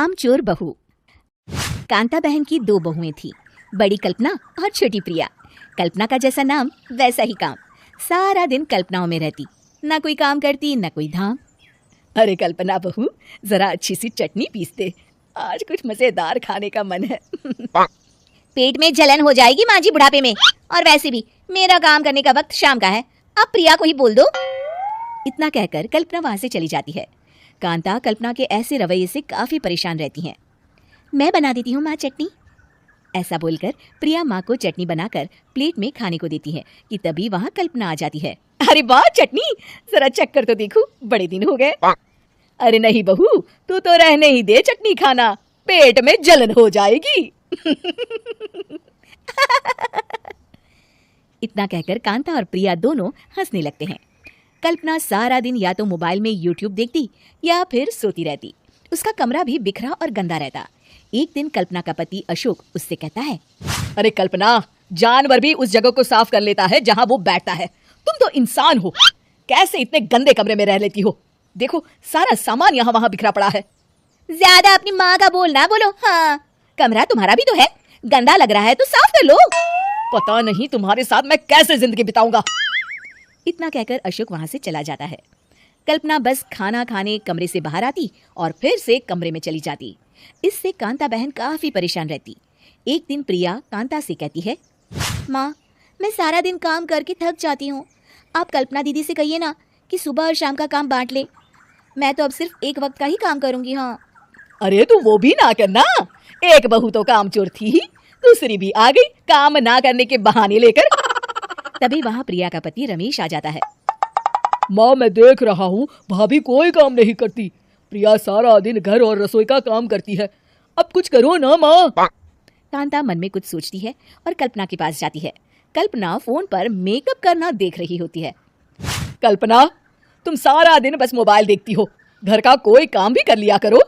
कामचोर बहू। कांता बहन की दो बहुएं थी, बड़ी कल्पना और छोटी प्रिया। कल्पना का जैसा नाम वैसा ही काम। सारा दिन कल्पनाओं में रहती, ना कोई काम करती ना कोई धाम। अरे कल्पना बहू, जरा अच्छी सी चटनी पीस दे, आज कुछ मजेदार खाने का मन है। पेट में जलन हो जाएगी माँ जी बुढ़ापे में, और वैसे भी मेरा काम करने का वक्त शाम का है, अब प्रिया को ही बोल दो। इतना कहकर कल्पना वहां से चली जाती है। कांता कल्पना के ऐसे रवैये से काफी परेशान रहती हैं। मैं बना देती हूँ माँ चटनी, ऐसा बोलकर प्रिया माँ को चटनी बनाकर प्लेट में खाने को देती है कि तभी वहाँ कल्पना आ जाती है। अरे वाह चटनी, जरा चख कर तो देखूं, बड़े दिन हो गए। अरे नहीं बहू, तू तो रहने ही दे चटनी खाना, पेट में जलन हो जाएगी। इतना कहकर कांता और प्रिया दोनों हंसने लगते हैं। कल्पना सारा दिन या तो मोबाइल में यूट्यूब देखती या फिर सोती रहती। उसका कमरा भी बिखरा और गंदा रहता। एक दिन कल्पना का पति अशोक उससे कहता है, अरे कल्पना, जानवर भी उस जगह को साफ कर लेता है जहाँ वो बैठता है, तुम तो इंसान हो, कैसे इतने गंदे कमरे में रह लेती हो? देखो सारा सामान यहाँ वहाँ बिखरा पड़ा है। ज्यादा अपनी माँ का बोल ना बोलो। हाँ, कमरा तुम्हारा भी तो है, गंदा लग रहा है तो साफ कर लो। पता नहीं तुम्हारे साथ मैं कैसे जिंदगी बिताऊंगा। इतना कहकर अशोक वहां से चला जाता है। कल्पना बस खाना खाने कमरे से बाहर आती और फिर से कमरे में चली जाती। इससे कांता बहन काफी परेशान रहती। एक दिन प्रिया कांता से कहती है, माँ, मैं सारा दिन काम करके थक जाती हूँ, आप कल्पना दीदी से कहिए ना कि सुबह और शाम का काम बांट ले, मैं तो अब सिर्फ एक वक्त का ही काम करूंगी। हाँ। अरे तू वो भी ना करना, एक बहू तो कामचोर थी ही, दूसरी भी आ गई काम ना करने के बहाने लेकर। तभी वहाँ प्रिया का पति रमेश आ जाता है। माँ, मैं देख रहा हूँ भाभी कोई काम नहीं करती, प्रिया सारा दिन घर और रसोई का काम करती है, अब कुछ करो ना माँ। कांता मन में कुछ सोचती है और कल्पना के पास जाती है। कल्पना फोन पर मेकअप करना देख रही होती है। कल्पना, तुम सारा दिन बस मोबाइल देखती हो, घर का कोई काम भी कर लिया करो।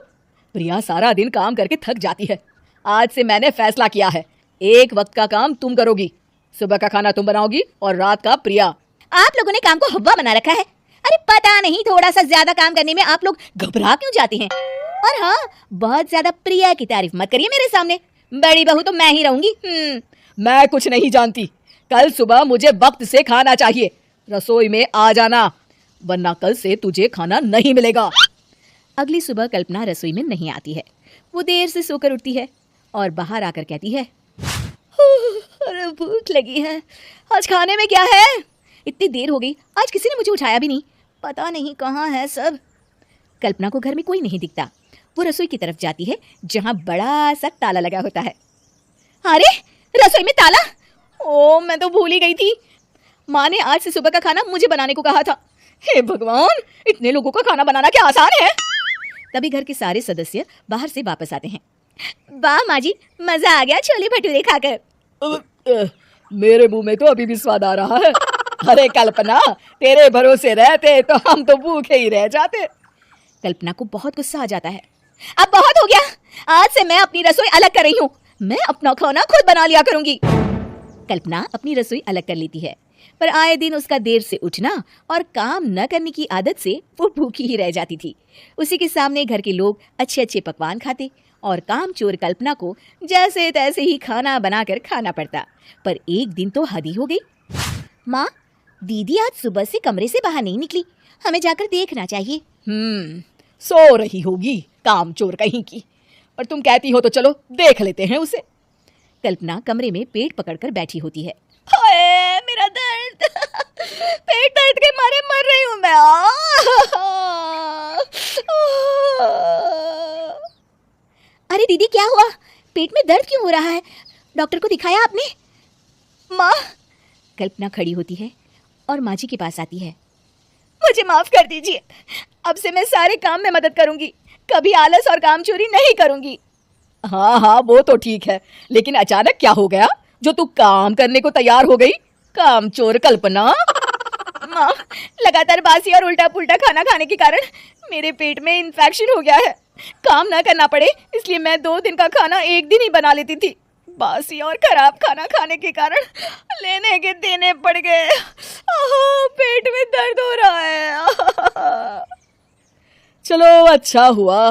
प्रिया सारा दिन काम करके थक जाती है, आज से मैंने फैसला किया है, एक वक्त का काम तुम करोगी, सुबह का खाना तुम बनाओगी और रात का प्रिया। आप लोगों ने काम को हवा बना रखा है। अरे पता नहीं थोड़ा सा ज्यादा काम करने में आप लोग घबरा क्यों जाते हैं। और हाँ, बहुत ज्यादा प्रिया की तारीफ मत करिए मेरे सामने, बड़ी बहू तो मैं ही रहूंगी। मैं कुछ नहीं जानती, कल सुबह मुझे वक्त से खाना चाहिए, रसोई में आ जाना, वरना कल से तुझे खाना नहीं मिलेगा। अगली सुबह कल्पना रसोई में नहीं आती है। वो देर से सोकर उठती है और बाहर आकर कहती है, अरे भूख लगी है, आज खाने में क्या है? इतनी देर हो गई, आज किसी ने मुझे उठाया भी नहीं, पता नहीं कहाँ है सब। कल्पना को घर में कोई नहीं दिखता। वो रसोई की तरफ जाती है जहाँ बड़ा सा ताला लगा होता है। अरे रसोई में ताला! ओ, मैं तो भूल ही गई थी, माँ ने आज से सुबह का खाना मुझे बनाने को कहा था। हे भगवान, इतने लोगों का खाना बनाना क्या आसान है? तभी घर के सारे सदस्य बाहर से वापस आते हैं। वाह माँ जी, मजा आ गया छोले भटूरे खाकर। मेरे मुंह में तो अभी भी स्वाद आ रहा है। अरे कल्पना, तेरे भरोसे रहते तो हम तो भूखे ही रह जाते। कल्पना को बहुत गुस्सा आ जाता है। अब बहुत हो गया, आज से मैं अपनी रसोई अलग कर रही हूँ, मैं अपना खाना खुद बना लिया करूंगी। कल्पना अपनी रसोई अलग कर लेती है, पर आए दिन उसका देर से उठना और काम न करने की आदत से वो भूखी ही रह जाती थी। उसी के सामने घर के लोग अच्छे अच्छे पकवान खाते और कामचोर कल्पना को जैसे तैसे ही खाना बनाकर खाना पड़ता। पर एक दिन तो हद ही हो गई। माँ, दीदी आज सुबह से कमरे से बाहर नहीं निकली, हमें जाकर देखना चाहिए। सो रही होगी कामचोर कहीं की, और तुम कहती हो तो चलो देख लेते हैं उसे। कल्पना कमरे में पेट पकड़कर बैठी होती है। हाय मेरा दर्द, पेट दर्द के मारे मर रही हूँ मैं। अरे दीदी क्या हुआ, पेट में दर्द क्यों हो रहा है, डॉक्टर को दिखाया आपने? माँ, कल्पना खड़ी होती है और माँ जी के पास आती है। मुझे माफ कर दीजिए, अब से मैं सारे काम में मदद करूंगी, कभी आलस और काम चोरी नहीं करूंगी। हाँ हाँ, वो तो ठीक है, लेकिन अचानक क्या हो गया जो तू काम करने को तैयार हो गई, कामचोर कल्पना? माँ, लगातार बासी और उल्टा पुल्टा खाना खाने के कारण मेरे पेट में इन्फेक्शन हो गया है, काम ना करना पड़े इसलिए मैं 2 दिन का खाना एक दिन ही बना लेती थी, बासी और खराब खाना खाने के कारण लेने के देने पड़ गए, पेट में दर्द हो रहा है। चलो अच्छा हुआ